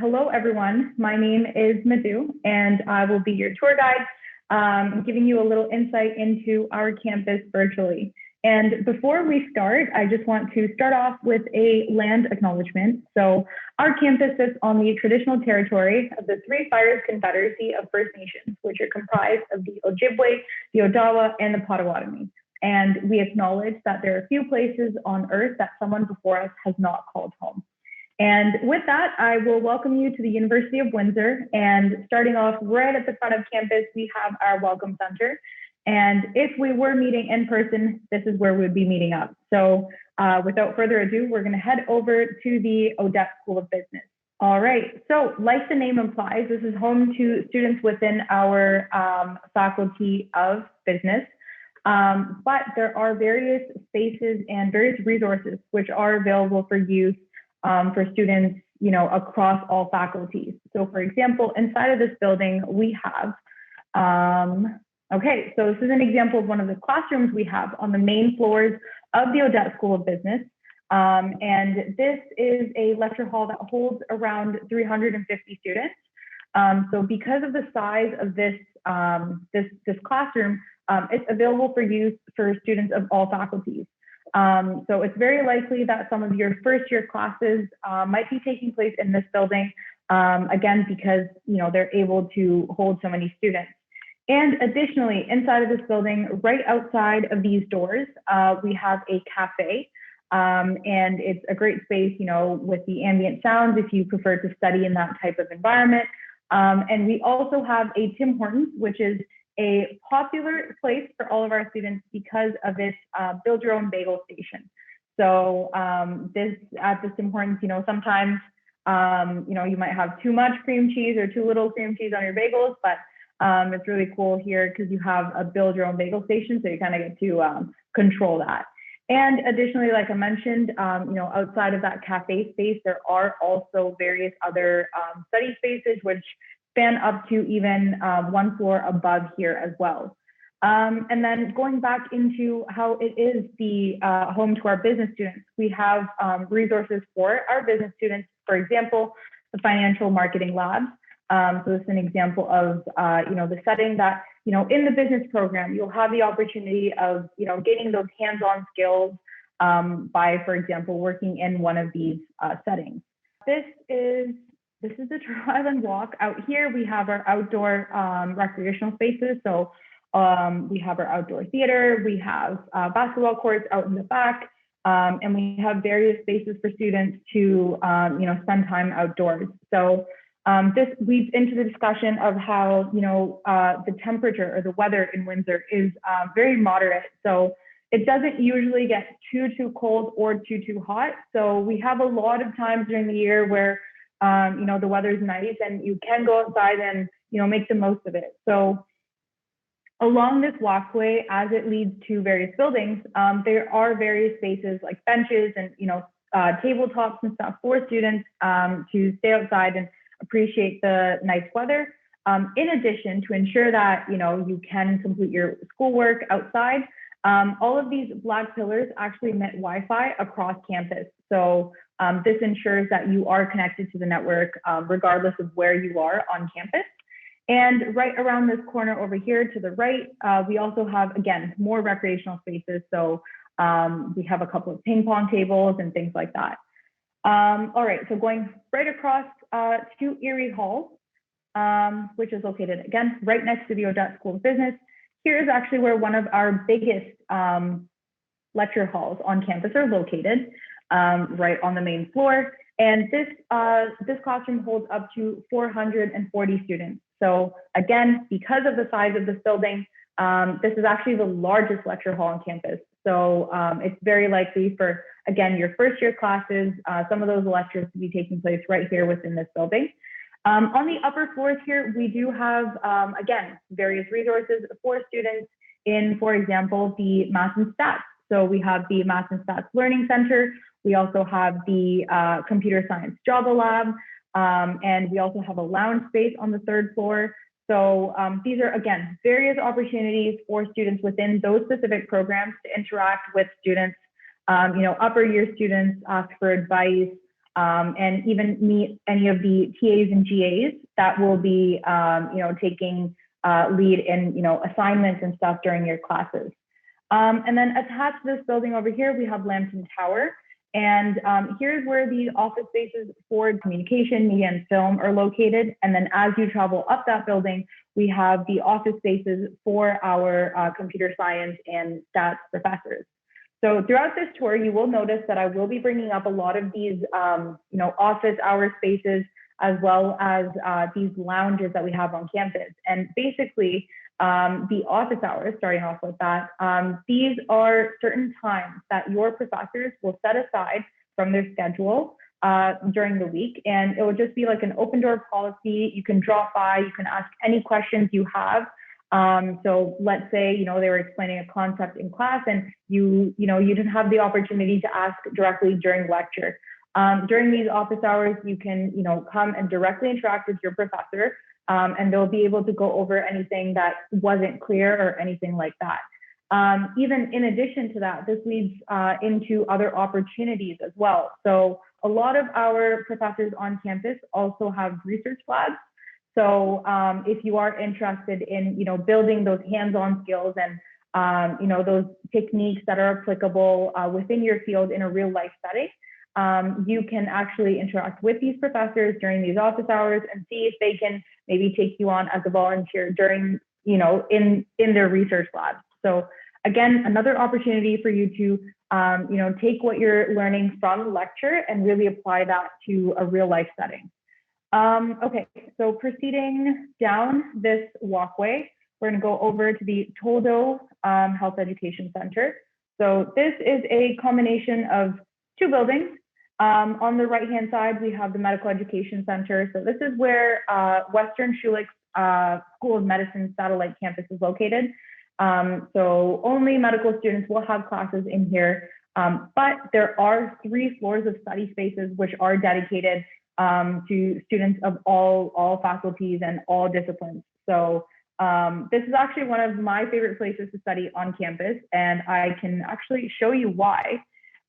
Hello, everyone. My name is Madhu, and I will be your tour guide, giving you a little insight into our campus virtually. And before we start, I just want to start off with a land acknowledgement. So our campus sits on the traditional territory of the Three Fires Confederacy of First Nations, which are comprised of the Ojibwe, the Odawa, and the Potawatomi. And we acknowledge that there are few places on Earth that someone before us has not called home. And with that, I will welcome you to the University of Windsor. And starting off right at the front of campus, we have our Welcome Center. And if we were meeting in person, this is where we would be meeting up. So without further ado, we're going to head over to the Odette School of Business. All right, so like the name implies, this is home to students within our Faculty of Business. But there are various spaces and various resources which are available for use for students, across all faculties. So for example, inside of this building, we have, so this is an example of one of the classrooms we have on the main floors of the Odette School of Business. And this is a lecture hall that holds around 350 students. So because of the size of this classroom, it's available for use for students of all faculties. So it's very likely that some of your first year classes might be taking place in this building, again, because they're able to hold so many students. And additionally, inside of this building, right outside of these doors, we have a cafe. And it's a great space, with the ambient sounds if you prefer to study in that type of environment. And we also have a Tim Hortons, which is a popular place for all of our students because of its build your own bagel station. So at this Tim Hortons, sometimes you might have too much cream cheese or too little cream cheese on your bagels, but it's really cool here because you have a build your own bagel station, so you kind of get to control that. And additionally, like I mentioned, outside of that cafe space, there are also various other study spaces which span up to even one floor above here as well. And then going back into how it is the home to our business students, we have resources for our business students, for example, the Financial Marketing Lab. So this is an example of, the setting that, in the business program, you'll have the opportunity of, gaining those hands-on skills by, for example, working in one of these settings. This is the Turtle Island Walk. Out here, we have our outdoor recreational spaces. So we have our outdoor theater, we have basketball courts out in the back, and we have various spaces for students to, spend time outdoors. So this leads into the discussion of how, the temperature or the weather in Windsor is very moderate. So it doesn't usually get too cold or too hot. So we have a lot of times during the year where the weather's nice and you can go outside and, make the most of it. So along this walkway, as it leads to various buildings, there are various spaces like benches and, tabletops and stuff for students to stay outside and appreciate the nice weather. In addition, to ensure that, you can complete your schoolwork outside, all of these black pillars actually emit Wi-Fi across campus. So this ensures that you are connected to the network regardless of where you are on campus. And right around this corner over here to the right, we also have, again, more recreational spaces. So we have a couple of ping pong tables and things like that. All right, so going right across to Erie Hall, which is located, again, right next to the Odette School of Business. Here is actually where one of our biggest lecture halls on campus are located, right on the main floor. And this classroom holds up to 440 students. So again, because of the size of this building, this is actually the largest lecture hall on campus. So it's very likely for, again, your first year classes, some of those lectures to be taking place right here within this building. On the upper floors here, we do have, again, various resources for students in, for example, the Math and Stats. So we have the Math and Stats Learning Center. We also have the Computer Science Java Lab, and we also have a lounge space on the third floor. So these are, again, various opportunities for students within those specific programs to interact with students, upper year students, ask for advice, and even meet any of the TAs and GAs that will be, taking lead in, assignments and stuff during your classes. And then attached to this building over here, we have Lambton Tower. And here's where the office spaces for communication, media, and film are located. And then as you travel up that building, we have the office spaces for our computer science and stats professors. So throughout this tour, you will notice that I will be bringing up a lot of these, office hour spaces, as well as these lounges that we have on campus. And basically, the office hours, starting off with that, these are certain times that your professors will set aside from their schedule during the week. And it will just be like an open door policy. You can drop by, you can ask any questions you have. So let's say, they were explaining a concept in class and you didn't have the opportunity to ask directly during lecture. During these office hours, you can, come and directly interact with your professor. And they'll be able to go over anything that wasn't clear or anything like that. Even in addition to that, this leads into other opportunities as well. So a lot of our professors on campus also have research labs. So if you are interested in, building those hands-on skills and, those techniques that are applicable within your field in a real life setting, you can actually interact with these professors during these office hours and see if they can maybe take you on as a volunteer during, in their research labs. So again, another opportunity for you to, take what you're learning from lecture and really apply that to a real life setting. Okay, so proceeding down this walkway, we're going to go over to the Toldo Health Education Center. So this is a combination of two buildings. On the right-hand side, we have the Medical Education Center. So this is where Western Schulich School of Medicine Satellite Campus is located. So only medical students will have classes in here, but there are 3 floors of study spaces which are dedicated to students of all faculties and all disciplines. So this is actually one of my favorite places to study on campus, and I can actually show you why.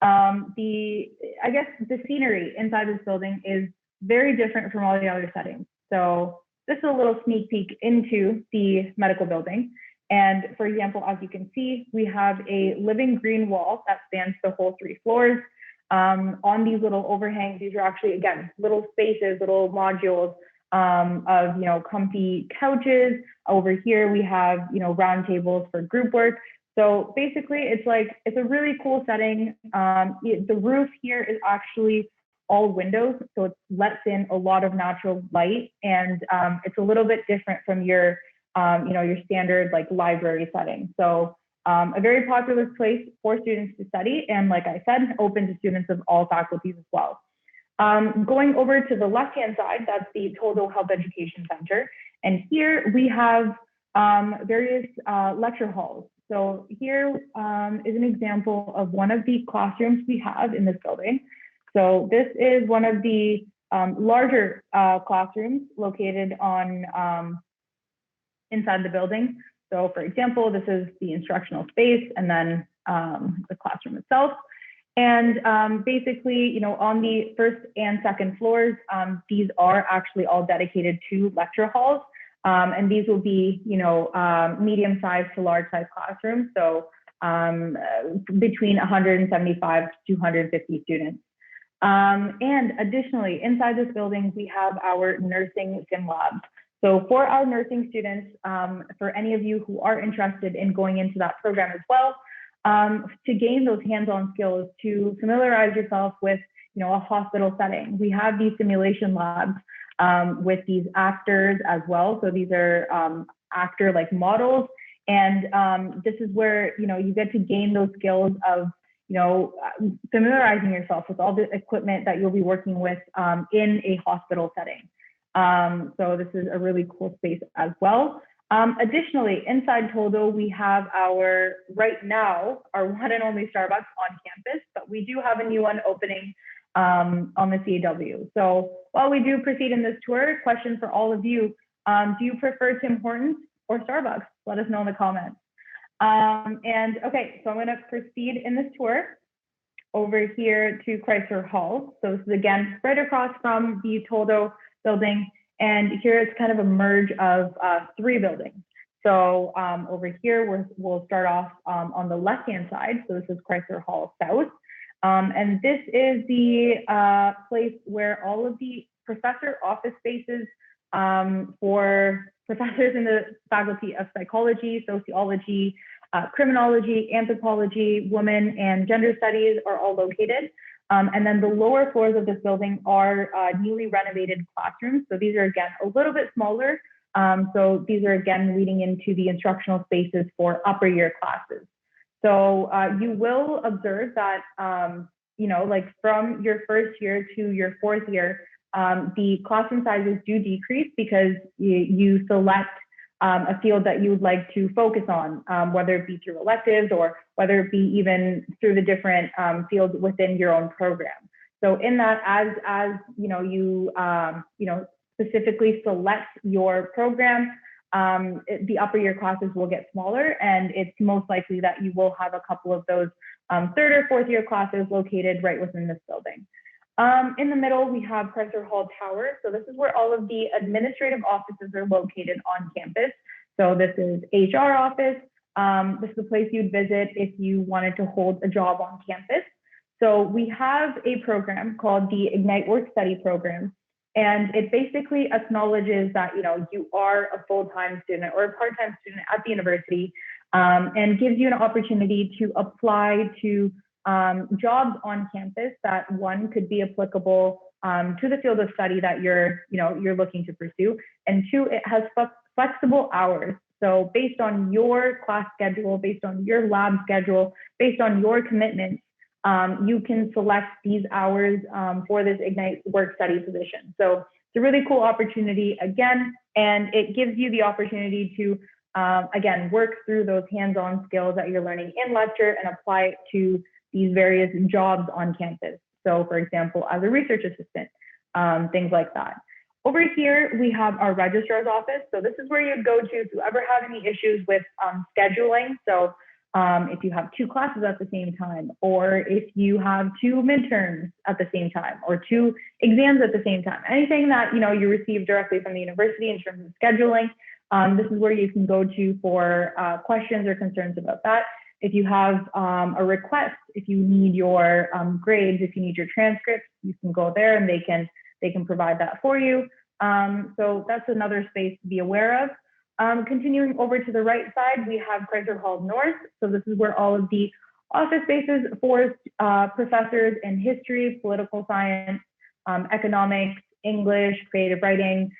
I guess the scenery inside this building is very different from all the other settings. So this is a little sneak peek into the medical building. And for example, as you can see, we have a living green wall that spans the whole 3 floors. On these little overhangs, these are actually, again, little spaces, little modules of, comfy couches. Over here, we have, round tables for group work. So basically, it's a really cool setting. The roof here is actually all windows, so it lets in a lot of natural light, and it's a little bit different from your, your standard library setting. So a very popular place for students to study, and like I said, open to students of all faculties as well. Going over to the left-hand side, that's the Toldo Health Education Center, and here we have various lecture halls. So here is an example of one of the classrooms we have in this building. So this is one of the larger classrooms located on inside the building. So for example, this is the instructional space and then the classroom itself. And basically, on the first and second floors, these are actually all dedicated to lecture halls. And these will be, medium-sized to large-sized classrooms. So between 175 to 250 students. And additionally, inside this building, we have our nursing sim labs. So for our nursing students, for any of you who are interested in going into that program as well, to gain those hands-on skills, to familiarize yourself with, a hospital setting, we have these simulation labs with these actors as well. So these are actor-like models. And this is where, you get to gain those skills of, familiarizing yourself with all the equipment that you'll be working with in a hospital setting. So this is a really cool space as well. Additionally, inside Toldo, we have right now, our one and only Starbucks on campus, but we do have a new one opening on the CAW. So while we do proceed in this tour, question for all of you, do you prefer Tim Hortons or Starbucks? Let us know in the comments. And okay, so I'm gonna proceed in this tour. over here to Chrysler Hall. So this is again right across from the Toldo building. And here it's kind of a merge of 3 buildings. So over here, we'll start off on the left-hand side. So this is Chrysler Hall South. And this is the place where all of the professor office spaces for professors in the faculty of psychology, sociology, criminology, anthropology, women and gender studies are all located. And then the lower floors of this building are newly renovated classrooms. So these are, again, a little bit smaller. So these are, again, leading into the instructional spaces for upper year classes. So you will observe that, you know, like from your first year to your 4th year, the classroom sizes do decrease because you select a field that you would like to focus on, whether it be through electives or whether it be even through the different fields within your own program. So in that, as you know, specifically select your program, the upper year classes will get smaller, and it's most likely that you will have a couple of those 3rd or 4th year classes located right within this building. In the middle, we have Chrysler Hall Tower. So this is where all of the administrative offices are located on campus. So this is HR office. This is the place you'd visit if you wanted to hold a job on campus. So we have a program called the Ignite Work Study program. And it basically acknowledges that, you know, you are a full-time student or a part-time student at the university, and gives you an opportunity to apply to jobs on campus that, one, could be applicable to the field of study that you're looking to pursue, and 2, it has flexible hours. So based on your class schedule, based on your lab schedule, based on your commitments, you can select these hours for this Ignite Work Study position. So it's a really cool opportunity again, and it gives you the opportunity to, again, work through those hands-on skills that you're learning in lecture and apply it to these various jobs on campus. So for example, as a research assistant, things like that. Over here, we have our registrar's office. So this is where you'd go to if you ever have any issues with scheduling. So if you have 2 classes at the same time, or if you have 2 midterms at the same time, or 2 exams at the same time, anything that, you know, you receive directly from the university in terms of scheduling, this is where you can go to for questions or concerns about that. If you have a request, if you need your grades, if you need your transcripts, you can go there and they can provide that for you. So that's another space to be aware of. Continuing over to the right side, we have Chrysler Hall North. So this is where all of the office spaces for professors in history, political science, economics, English, creative writing,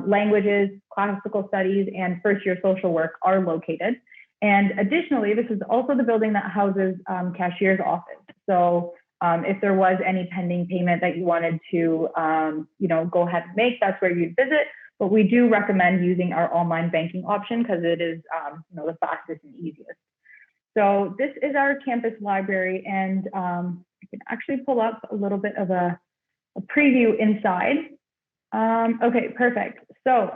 languages, classical studies, and first-year social work are located. And additionally, this is also the building that houses cashier's office. So if there was any pending payment that you wanted to, go ahead and make, that's where you'd visit. But we do recommend using our online banking option because it is, the fastest and easiest. So this is our campus library, and I can actually pull up a little bit of a preview inside. Okay, perfect. So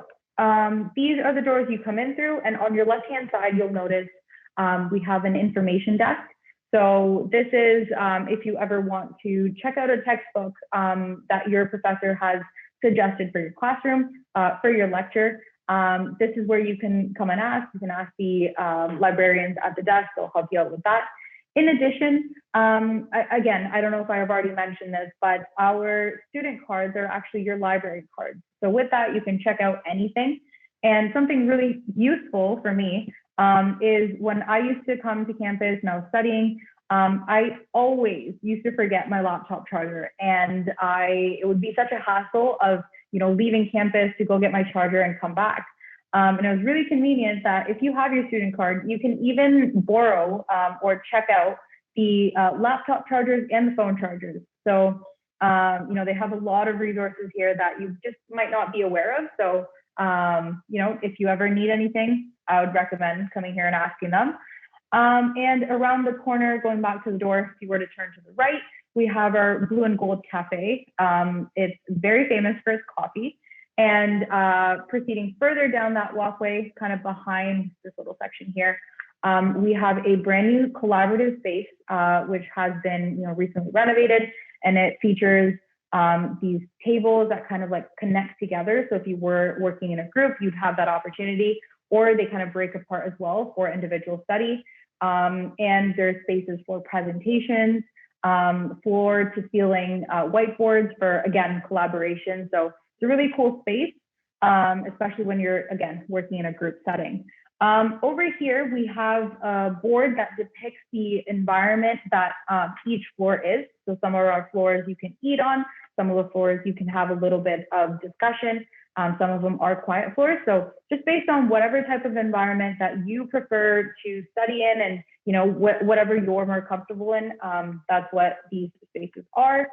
these are the doors you come in through, and on your left-hand side, you'll notice we have an information desk. So this is if you ever want to check out a textbook that your professor has suggested for your classroom, for your lecture. This is where you can come and ask. You can ask the librarians at the desk. They'll help you out with that. In addition, again, I don't know if I've already mentioned this, but our student cards are actually your library cards. So with that, you can check out anything. And something really useful for me is when I used to come to campus and I was studying, I always used to forget my laptop charger, and it would be such a hassle of leaving campus to go get my charger and come back. And it was really convenient that if you have your student card, you can even borrow or check out the laptop chargers and the phone chargers. So they have a lot of resources here that you just might not be aware of. So if you ever need anything, I would recommend coming here and asking them. And around the corner, going back to the door, if you were to turn to the right, we have our Blue and Gold Cafe. It's very famous for its coffee. And proceeding further down that walkway, kind of behind this little section here, We have a brand new collaborative space, which has been recently renovated, and it features these tables that kind of like connect together. So if you were working in a group, you'd have that opportunity, or they kind of break apart as well for individual study. And there's spaces for presentations, floor to ceiling whiteboards for, again, collaboration. So it's a really cool space, especially when you're, again, working in a group setting. Over here, we have a board that depicts the environment that each floor is. So some of our floors you can eat on, some of the floors you can have a little bit of discussion. Some of them are quiet floors. So just based on whatever type of environment that you prefer to study in, and whatever you're more comfortable in, that's what these spaces are.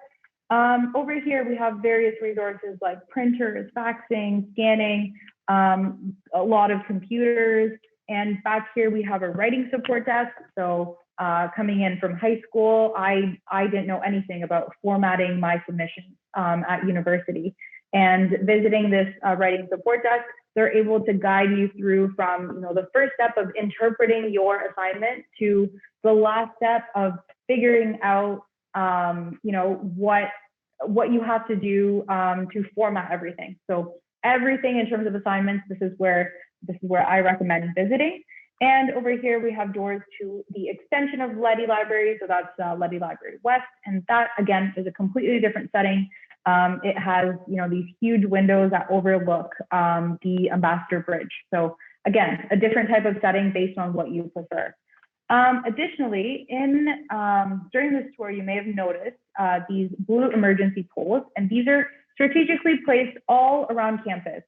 Over here, we have various resources like printers, faxing, scanning, a lot of computers. And back here, we have a writing support desk. So coming in from high school, I didn't know anything about formatting my submissions at university. And visiting this writing support desk, they're able to guide you through from the first step of interpreting your assignment to the last step of figuring out what you have to do to format everything. So everything in terms of assignments, this is where I recommend visiting. And over here, we have doors to the extension of Leddy Library. So that's Leddy Library West. And that, again, is a completely different setting. It has, these huge windows that overlook the Ambassador Bridge. So again, a different type of setting based on what you prefer. Additionally, during this tour, you may have noticed these blue emergency poles, and these are strategically placed all around campus.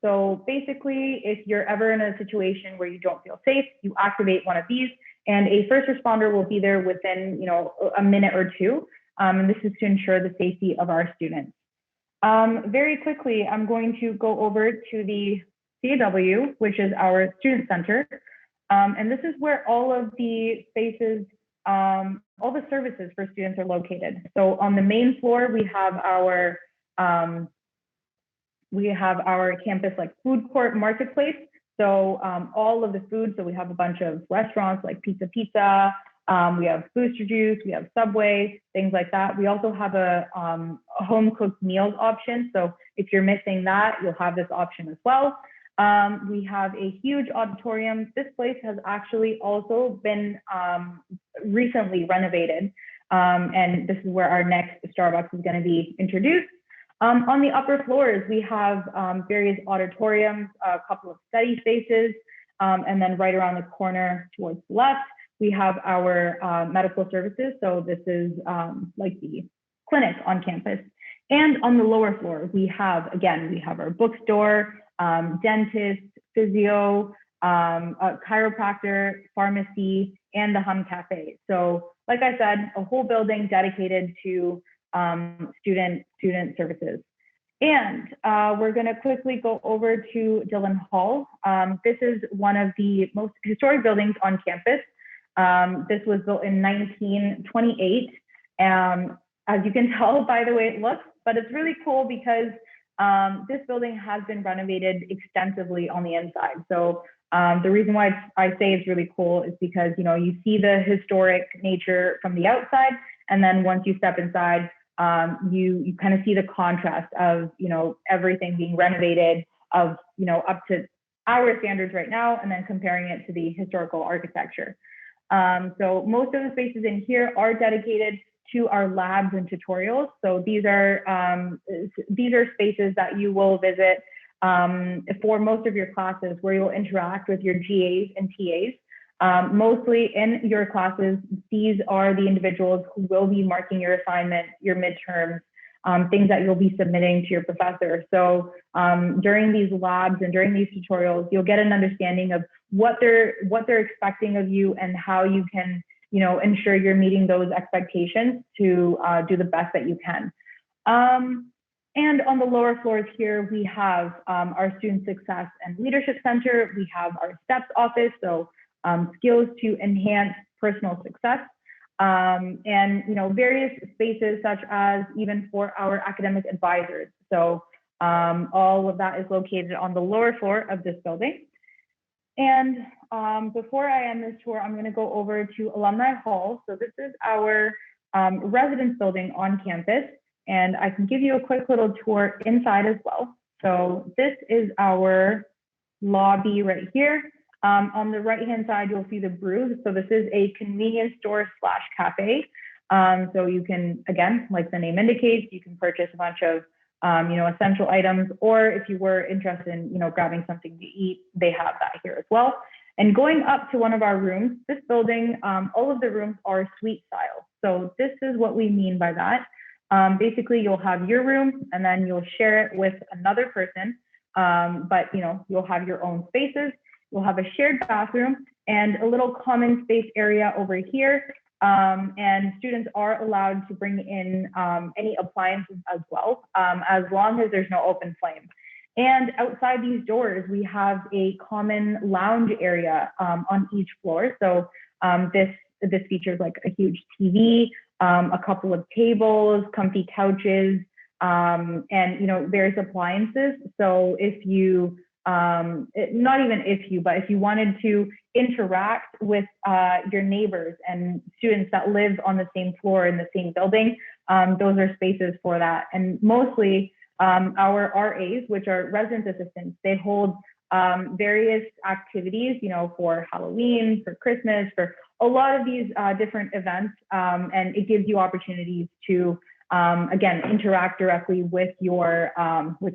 So basically, if you're ever in a situation where you don't feel safe, you activate one of these, and a first responder will be there within a minute or two. And this is to ensure the safety of our students. Very quickly, I'm going to go over to the CAW, which is our student center. And this is where all of the spaces, all the services for students are located. So on the main floor, we have our campus like food court marketplace. So all of the food, so we have a bunch of restaurants like Pizza Pizza, we have Booster Juice, we have Subway, things like that. We also have a home cooked meals option. So if you're missing that, you'll have this option as well. We have a huge auditorium. This place has actually also been recently renovated. And this is where our next Starbucks is going to be introduced. On the upper floors, we have various auditoriums, a couple of study spaces, and then right around the corner towards the left, we have our medical services. So this is like the clinic on campus. And on the lower floor, we have our bookstore, dentist, physio, a chiropractor, pharmacy, and the Hum Cafe. So like I said, a whole building dedicated to student services. And we're going to quickly go over to Dillon Hall. This is one of the most historic buildings on campus. This was built in 1928. As you can tell by the way it looks, but it's really cool because this building has been renovated extensively on the inside. So the reason why I say it's really cool is because you see the historic nature from the outside, and then once you step inside, you kind of see the contrast of everything being renovated up to our standards right now, and then comparing it to the historical architecture. So most of the spaces in here are dedicated to our labs and tutorials. So these are spaces that you will visit for most of your classes, where you'll interact with your GAs and TAs. Mostly in your classes, these are the individuals who will be marking your assignment, your midterms, things that you'll be submitting to your professor. So during these labs and during these tutorials, you'll get an understanding of what they're expecting of you and how you can ensure you're meeting those expectations to do the best that you can. And on the lower floors here, we have our Student Success and Leadership Center. We have our STEPS office, so skills to enhance personal success, and various spaces such as even for our academic advisors. So all of that is located on the lower floor of this building. And before I end this tour, I'm going to go over to Alumni Hall. So this is our residence building on campus, and I can give you a quick little tour inside as well. So this is our lobby right here. On the right-hand side, you'll see the Brews. So this is a convenience store slash cafe. So you can, again, like the name indicates, you can purchase a bunch of essential items, or if you were interested in, grabbing something to eat, they have that here as well. And going up to one of our rooms, this building, all of the rooms are suite style. So this is what we mean by that. Basically, you'll have your room and then you'll share it with another person. But you'll have your own spaces. You'll have a shared bathroom and a little common space area over here. And students are allowed to bring in any appliances as well, as long as there's no open flame. And outside these doors, we have a common lounge area on each floor. So this features like a huge TV, a couple of tables, comfy couches, and various appliances. So if you not even if you, but if you wanted to interact with your neighbors and students that live on the same floor in the same building, those are spaces for that. And mostly our RAs, which are residence assistants, they hold various activities, for Halloween, for Christmas, for a lot of these different events. And it gives you opportunities to, again, interact directly with your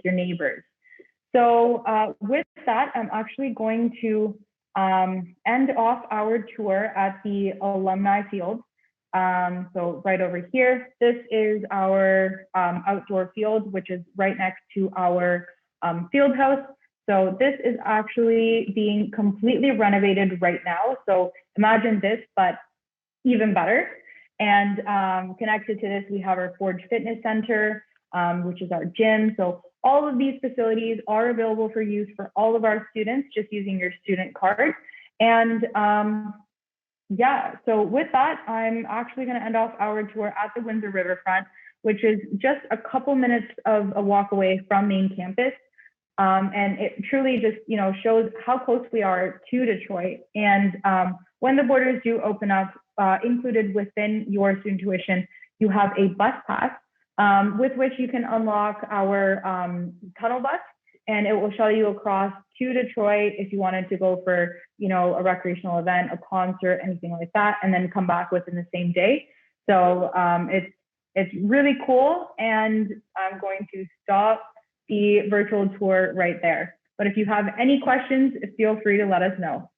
neighbors. So with that, I'm actually going to end off our tour at the Alumni Field. So right over here, this is our outdoor field, which is right next to our field house. So this is actually being completely renovated right now. So imagine this, but even better. And connected to this, we have our Forge Fitness Center, which is our gym. So all of these facilities are available for use for all of our students, just using your student card. And yeah, so with that, I'm actually going to end off our tour at the Windsor Riverfront, which is just a couple minutes of a walk away from main campus. And it truly just, shows how close we are to Detroit. And when the borders do open up, included within your student tuition, you have a bus pass with which you can unlock our tunnel bus, and it will shuttle you across to Detroit if you wanted to go for, a recreational event, a concert, anything like that, and then come back within the same day. So it's really cool, and I'm going to stop the virtual tour right there. But if you have any questions, feel free to let us know.